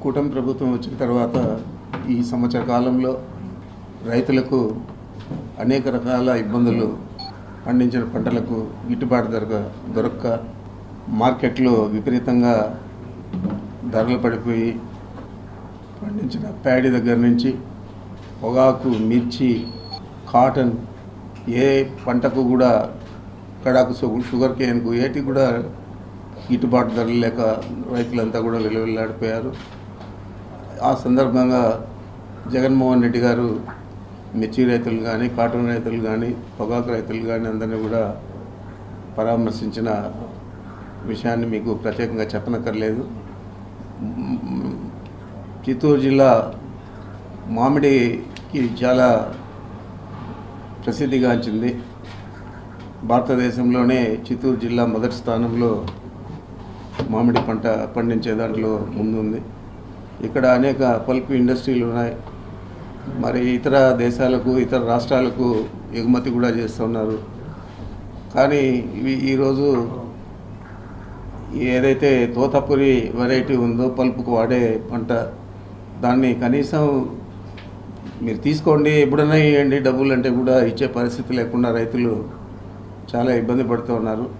కూటమి ప్రభుత్వం వచ్చిన తర్వాత ఈ సంవత్సర కాలంలో రైతులకు అనేక రకాల ఇబ్బందులు, పండించిన పంటలకు గిట్టుబాటు ధర దొరక్క మార్కెట్లో విపరీతంగా ధరలు పడిపోయి పండించిన ప్యాడీ దగ్గర నుంచి పొగాకు, మిర్చి, కాటన్, ఏ పంటకు కూడా కడాకు, షుగర్ కేన్కు ఏటి కూడా గిట్టుబాటు ధరలు లేక రైతులంతా కూడా విలువలాడిపోయారు. ఆ సందర్భంగా జగన్మోహన్ రెడ్డి గారు మిర్చి రైతులు కానీ, కాటన్ రైతులు కానీ, పొగాకు రైతులు కానీ అందరినీ కూడా పరామర్శించిన విషయాన్ని మీకు ప్రత్యేకంగా చెప్పనక్కర్లేదు. చిత్తూరు జిల్లా మామిడికి చాలా ప్రసిద్ధిగాంచింది. భారతదేశంలోనే చిత్తూరు జిల్లా మొదటి స్థానంలో మామిడి పంట పండించే దాంట్లో ముందుంది. ఇక్కడ అనేక పల్ప్ ఇండస్ట్రీలు ఉన్నాయి. మరి ఇతర దేశాలకు, ఇతర రాష్ట్రాలకు ఎగుమతి కూడా చేస్తున్నారు. కానీ ఈరోజు ఏదైతే తోతాపురి వెరైటీ ఉందో పల్పుకు వాడే పంట, దాన్ని కనీసం మీరు తీసుకోండి, ఎప్పుడైనా ఇవ్వండి డబ్బులు అంటే కూడా ఇచ్చే పరిస్థితి లేకుండా రైతులు చాలా ఇబ్బంది పడుతూ ఉన్నారు.